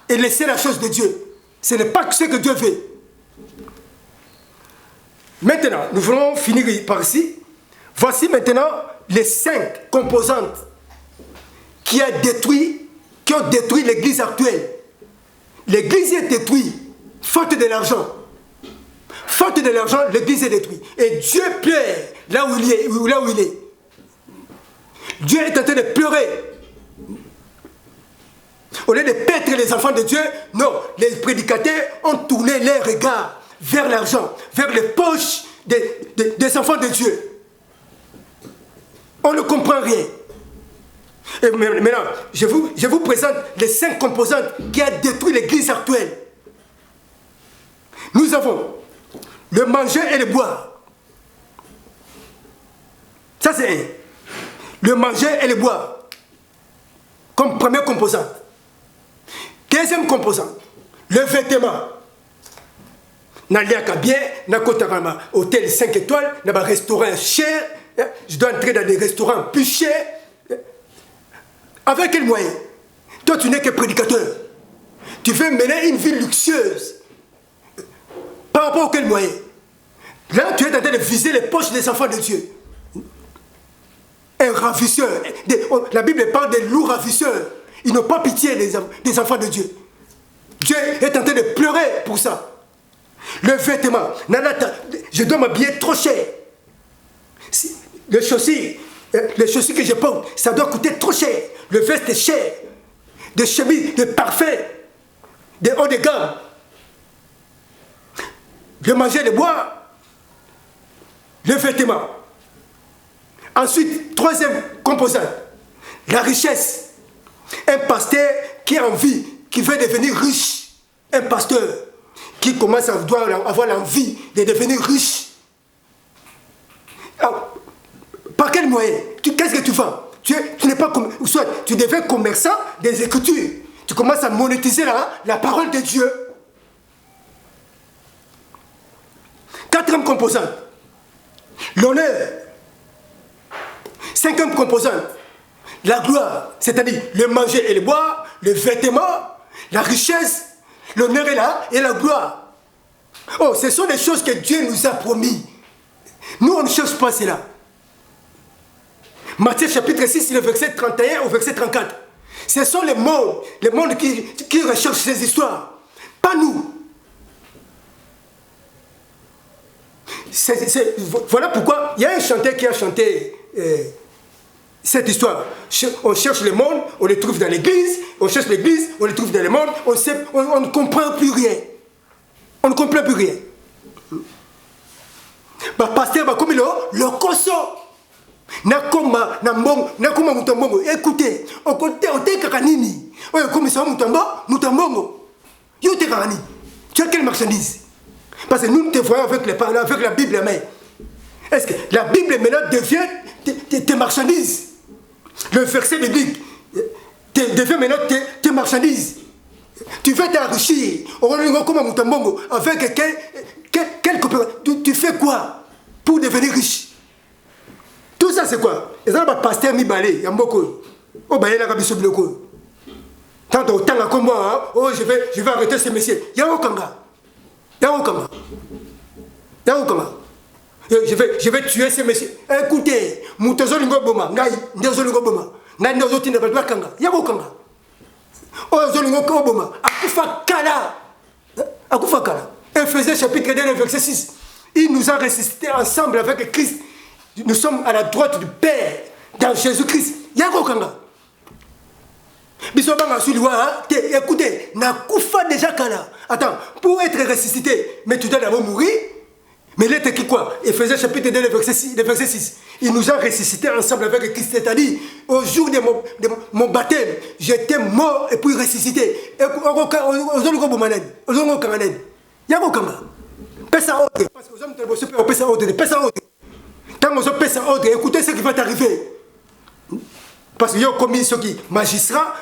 et laisser la chose de Dieu. Ce n'est pas ce que Dieu veut. Maintenant, nous voulons finir par ici. Voici maintenant les 5 composantes qui ont détruit l'église actuelle. L'église est détruite, faute de l'argent. Faute de l'argent, l'église est détruite. Et Dieu pleure là où il est. Dieu est en train de pleurer. Au lieu de paître les enfants de Dieu, non, les prédicateurs ont tourné leur regard vers l'argent, vers les poches des enfants de Dieu. On ne comprend rien. Et maintenant, je vous présente les 5 composantes qui ont détruit l'église actuelle. Nous avons le manger et le boire. Ça, c'est un. Le manger et le boire. Comme première composante. Deuxième composante, le vêtement. N'allez bien, n'a pas hôtel 5 étoiles, n'a pas restaurant cher. Je dois entrer dans des restaurants plus chers. Avec quel moyen? Toi, tu n'es que prédicateur. Tu veux mener une vie luxueuse. Par rapport à quel moyen? Là, tu es en train de viser les poches des enfants de Dieu. Un ravisseur. La Bible parle des loups ravisseurs. Ils n'ont pas pitié des enfants de Dieu. Dieu est en train de pleurer pour ça. Le vêtement. Je dois m'habiller trop cher. Les chaussures que je porte, ça doit coûter trop cher. Le veste est cher. Des chemises, des parfums, des hauts de gamme. Le manger, le boire, le vêtement. Ensuite, troisième composante, la richesse. Un pasteur qui a envie, qui veut devenir riche. Un pasteur qui commence à avoir l'envie de devenir riche. Alors, par quel moyen? Qu'est-ce que tu vends? Tu n'es pas comme, soit tu deviens commerçant des Écritures. Tu commences à monétiser la parole de Dieu. Quatrième composante, l'honneur. Cinquième composante, la gloire, c'est-à-dire le manger et le boire, le vêtement, la richesse, l'honneur et la gloire. Oh, ce sont des choses que Dieu nous a promis. Nous, on ne cherche pas cela. Matthieu chapitre 6, le verset 31 au verset 34. Ce sont les mondes qui recherchent ces histoires. Pas nous. Voilà pourquoi il y a un chanteur qui a chanté cette histoire. On cherche le monde, on les trouve dans l'église. On cherche l'église, on les trouve dans le monde. On ne comprend plus rien. On ne comprend plus rien. Pasteur, comme le koso. Écoutez, on te kakanini. Comme ça, mutambongo. Yo te kakani. Tu as quelle marchandise? Parce que nous te voyons avec la Bible à main. Est-ce que la Bible maintenant devient tes marchandises? Le verset biblique devient maintenant tes marchandises. Tu veux t'enrichir. Avec quel coopérative? Tu fais quoi pour devenir riche? Tout ça, c'est quoi? Et ça, le pasteur Mibale, il y a beaucoup. Oh, bah, il y a un peu. Tant autant comme moi, oh, je vais arrêter ce monsieur. Il y a aucun gars. Il y a aucun gars. Il y a aucun gars. Je vais tuer ce monsieur. Écoutez, Moutozo Lingo Boma, Ngai, Ndozo Lingo Boma, Ngai Ndozo Tina Bakanga. Il y a aucun gars. Oh, Zolingo Boma, Akufa Kala. Akufa Kala. Ephésiens chapitre 2, verset 6. Il nous a ressuscités ensemble avec Christ. Nous sommes à la droite du Père dans Jésus-Christ. Il y a aucun gars. Écoutez, Nakufa déjà Kala. Attends, pour être ressuscité, mais tu dois d'abord mourir. Mais l'être qui quoi? Ephésiens chapitre 2, verset 6. Il nous a ressuscités ensemble avec Christ. C'est-à-dire, au jour de mon baptême, j'étais mort et puis ressuscité. Il y a aucun gars. Pèse en ordre. Parce que les hommes de pèse en ordre. Pèse en ordre. Quand on pèse en ordre, écoutez ce qui va t'arriver. Parce qu'il y a commis ceux qui magistrats,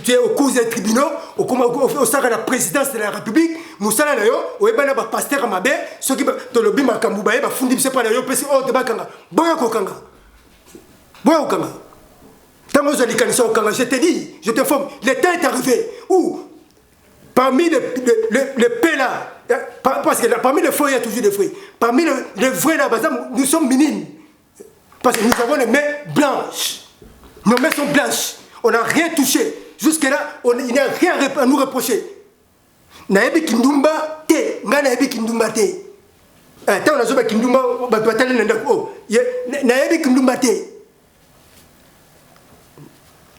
tu es au cours des tribunaux, au sein de la présidence de la République, Moussala Nayo, ou Ebana pasteur à Mabé, ceux qui te le bima Kamoubaye, Fundi Sepa Nayo, Pessi Ordre Bakanga. Boya Kokanga. Boya Kokanga. Tant que vous allez connaître Okanga, je te dis, je te forme, le temps est arrivé où, parmi les pélats, parce que parmi les fruits, il y a toujours des fruits. Parmi les vrais là, nous sommes minimes. Parce que nous avons les mains blanches. Nos mains sont blanches. On n'a rien touché. Jusque-là, il n'y a rien à nous reprocher. Naebi Kindumba te. Naebi Kindumba te. Tant on a joué Kindumba, Naebi Kindumba te.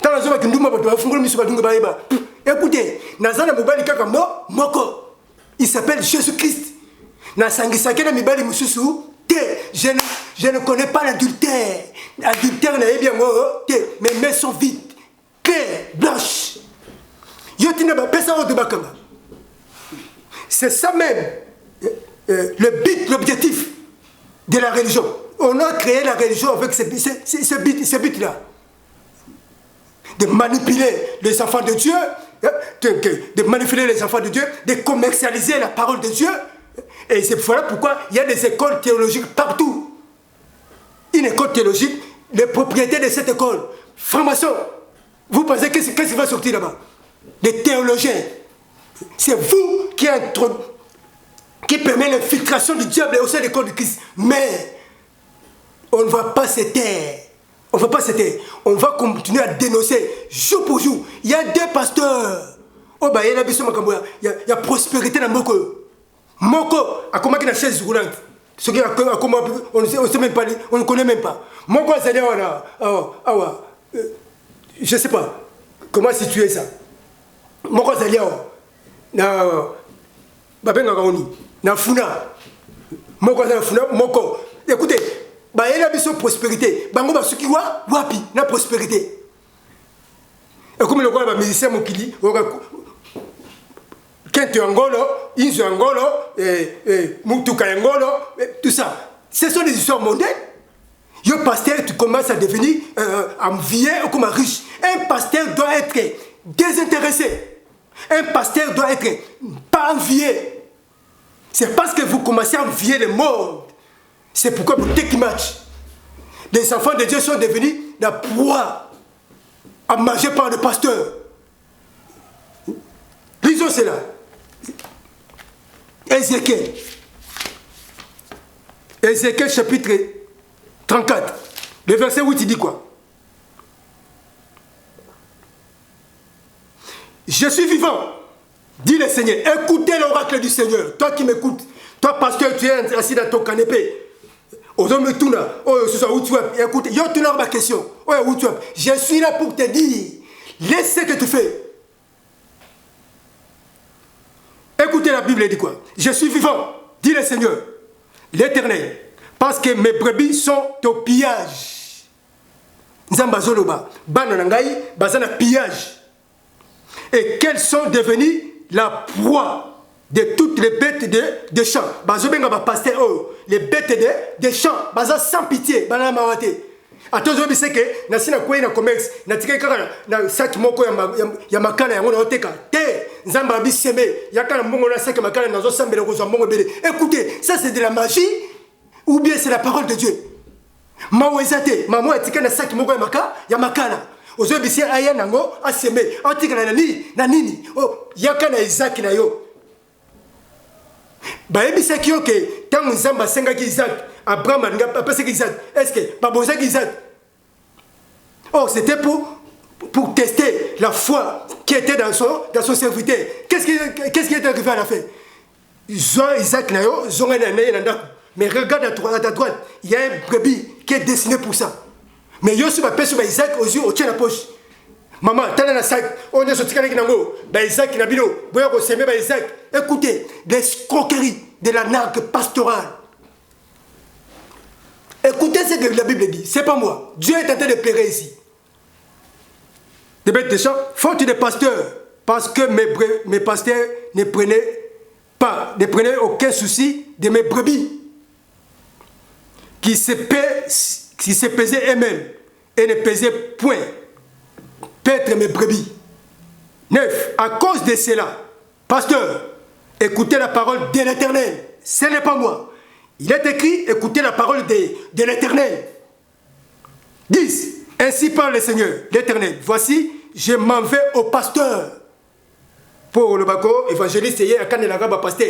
Tant on a joué Kindumba, écoutez, Nazana Mobali Kakamo, Moko. Il s'appelle Jésus-Christ. Nasangisakena Mibali Mususu. Je ne connais pas l'adultère. L'adultère n'est bien moi. Mes mains sont vides, claires, blanches. C'est ça même le but, l'objectif de la religion. On a créé la religion avec ce but-là. De manipuler les enfants de Dieu, de manipuler les enfants de Dieu, de commercialiser la parole de Dieu. Et c'est voilà pourquoi il y a des écoles théologiques partout. Une école théologique, les propriétaires de cette école, francs-maçons, vous pensez qu'est-ce qui va sortir là-bas? Des théologiens. C'est vous qui permet l'infiltration du diable au sein de l'école de Christ. Mais on ne va pas se taire. On ne va pas se taire. On va continuer à dénoncer jour pour jour. Il y a deux pasteurs. Oh, bah, il y a prospérité dans Moko. Moko a commencé la chaise roulante. Ce qui a on ne connaît même pas. Moko a dit, je ne sais pas comment situer ça. Moko a dit, na funa. Moko a dit, Moko. Écoutez, il y a une prospérité. Bango ba suki wa wapi na prospérité. Et comme le roi musicien Mokili, Kente Angolo, Inzo Angolo, Mutuka Angolo, tout ça. Ce sont des histoires mondaines. Le pasteur, tu commences à devenir un vieux ou comme un riche. Un pasteur doit être désintéressé. Un pasteur doit être pas envié. C'est parce que vous commencez à envier le monde. C'est pourquoi vous take match. Les enfants de Dieu sont devenus la proie à manger par le pasteur. Lisons cela. Ézéchiel chapitre 34. Le verset 8 il dit quoi? Je suis vivant, dit le Seigneur. Écoutez l'oracle du Seigneur. Toi qui m'écoutes, toi pasteur, tu es assis dans ton canapé. Aux hommes tout là, ce soit où tu es. Écoute, yo tu n'as pas question. Où tu es. Je suis là pour te dire, laisse ce que tu fais. Écoutez la Bible, elle dit quoi? Je suis vivant, dit le Seigneur, l'Éternel, parce que mes brebis sont au pillage. Nzambazoloba, bananangai, bazana pillage. Et qu'elles sont devenues la proie de toutes les bêtes de champs. Bazobenga ba pasteur, les bêtes de champs, baza sans pitié, banana mawate. Attention, c'est que na sina quoi na commerce, na tika kaka na sac moko ya makala ya ngona oteka. Te, Nzamba bi semé, yakana mbongo na seke makala nazo sambela ko mbongo belé. Écoutez, ça c'est de la magie ou bien c'est la parole de Dieu. Mawezate, maman etika na saki moko ya makala. Ozo bisi aya nango a semé, atika na nini. Oh, yakana Isaac na yo. Ba ebisa ki oke, tango Nzamba senga ki Isaac, Abraham a passé ki Isaac. Est-ce que ba bonza ki Isaac? Oh, c'était pour tester la foi qui était dans son serviteur. Qu'est-ce qui est arrivé à la fin? Isaac Nayo, mais regarde à ta droite, il y a un brebis qui est dessiné pour ça. Mais yo sur ma pêche sur Isaac aux yeux, au tient la poche. Maman, t'as dans la sac, on est sorti avec Nango, Isaac Nabilo, boya ko semé Isaac. Écoutez, l'escroquerie de la nargue pastorale. Écoutez ce que la Bible dit, c'est pas moi. Dieu est en train de pleurer ici. Des bêtes de champs, faute des pasteurs, parce que mes pasteurs ne prenaient aucun souci de mes brebis, qui se pesaient eux-mêmes et ne pesaient point paître mes brebis. 9. À cause de cela, pasteur, écoutez la parole de l'Éternel. Ce n'est pas moi. Il est écrit, écoutez la parole de l'Éternel. 10. Ainsi parle le Seigneur, l'Éternel. Voici, je m'en vais au pasteur. Pour le bako, évangéliste, pasteur.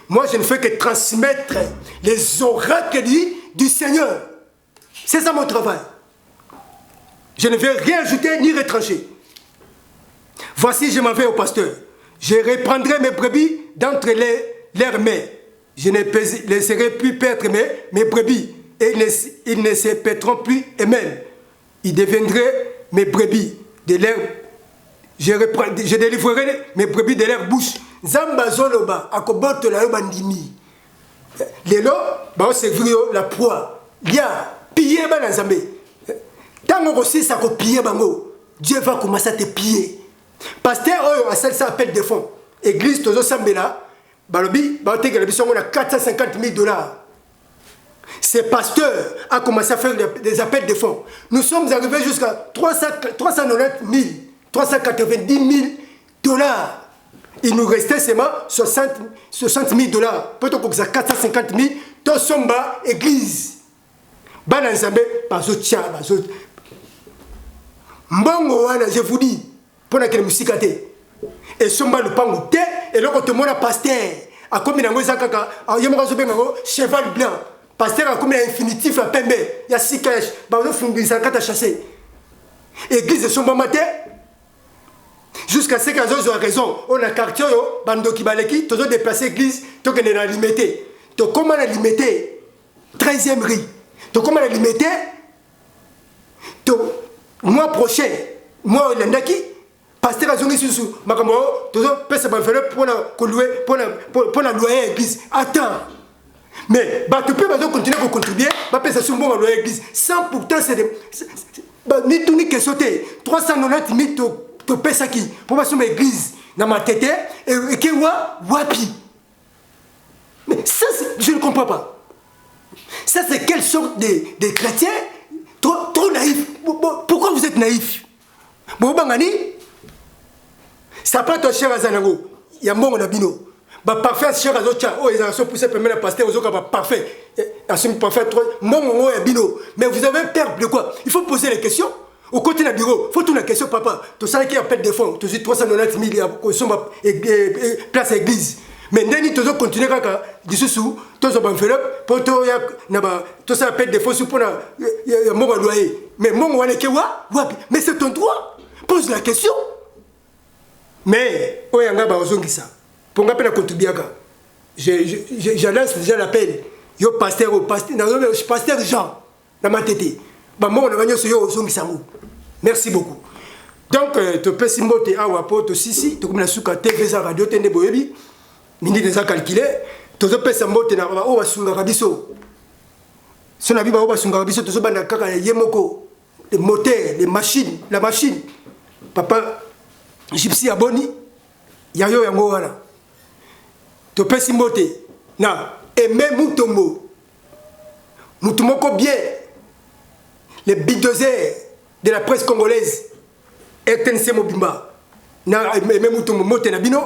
Moi, je ne fais que transmettre les oracles du Seigneur. C'est ça mon travail. Je ne vais rien ajouter ni retrancher. Voici, je m'en vais au pasteur. Je reprendrai mes brebis d'entre leurs mains. Je ne laisserai plus perdre mes brebis. Et ils ne se pèteront plus eux-mêmes. Ils deviendraient mes brebis de leur... Je délivrerai mes brebis de leur bouche. Zamba zoloba akoboto la yoba ndimi. Lelo ba servir la proie. Ya piller ba na Nzambe. Tango aussi ça ko piller bango. Dieu va commencer à te piller. Pasteur oyo asal ça appel de fonds. Église tozo sambela balobi ba otegela biso ngona $450,000. Ce pasteur a commencé à faire des appels de fonds. Nous sommes arrivés jusqu'à $390,000, $390,000. Il nous restait seulement $60,000. Peut-être que ça $450,000. Tout somba église. Bananzambe, bazo tia, bazo. Mbongo wana, je vous dis, pour que les musiques et somba le pango te, et là, quand on a pasteur, a comme il y a un cheval blanc. Pasteur a comme un infinitif à pembe, il y a 6 caches, il y a 4 à chasser. Église de son bon matin, jusqu'à ce qu'ils ont raison, on a quartier, bando qui baleki, tous ont déplacé l'église, tous qu'on est limité. Donc comment on a limité 13e riz. Donc comment on a limité mois prochain, moi l'endaki, pasteur a zongi sous makambo, tous ont pèse pour la loyer l'église. Attends. Mais tu peux continuer à contribuer, ça sur bon à l'église. Sans pourtant, c'est ni tout ni que sauter. 390,000 te pèse à qui? Pour passer sur l'église, dans ma tête, et que wapi. Mais ça, je ne comprends pas. Ça, c'est quelle sorte de chrétien trop naïf. Pourquoi vous êtes naïf? Bon, bangani, ça pas ton cher à Zanango. Il y a mon abino. Bah parfait cher azocha oh ils ont poussé premier pasteur aux autres parfait assume parfait trop mon bino mais vous avez peur de quoi? Il faut poser les questions au côté du bureau faut tout la question papa tout ça qui appelle des fonds tout 390,000 place église mais ndeni toujours continuer kaka dissous tous en enveloppe pour tout ya naba tout ça appelle des fonds pour na mon loyer mais mon wana ke wapi mais c'est ton droit pose la question mais oyanga ba ozongisa pour nga pena contribuer j'annonce déjà l'appel yo pasteur Jean dans ma tête ba mo na banyo yo zongisango merci beaucoup donc to pesi mbote awa po to sisi to komina suka TV za radio tende boyebi mindi déjà calculé to zo pesa mbote na o basunga biso so na biba o basunga biso to zo banda kaka yemoko les moteurs les machines la machine papa gypsy aboni yayo yango wana to pesi mbote na aimé mutombo mutomoko bien les bidozers de la presse congolaise RTNC Mobimba même tout moto na bino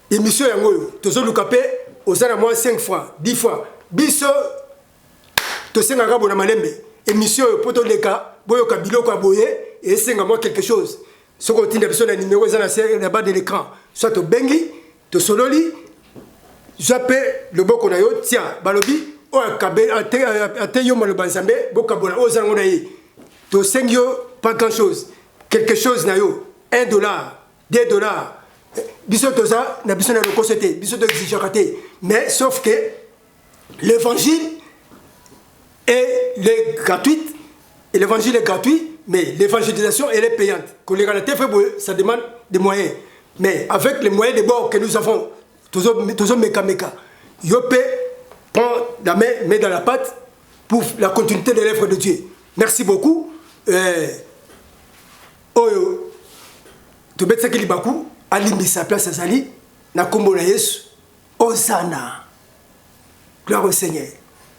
émission yango tozo lukape osana moi 5 fois 10 fois biso to senga ka bona malembe émission poto leka boyo ka biloko aboye et senga moi quelque chose ce qu'on tinda biso na numéro za na bas de l'écran soit to bengi to sololi jappe le boko na yo tiens balobi o akabe ate yo maloba nzambe boka bona ozango na yi to sengyo pas grand chose quelque chose na yo $1 $2 biso toza na biso na reconsté biso to exigeate mais sauf que l'évangile est gratuite et l'évangile est gratuit mais l'évangélisation elle est payante quand les gars ça demande des moyens mais avec les moyens de bord que nous avons toujours meka Yopé prend la main met dans la pâte pour la continuité de l'œuvre de Dieu. Merci beaucoup. To betsa ki libaku alimbisa place azali na kombo na Yesu. Osana. Gloire au Seigneur.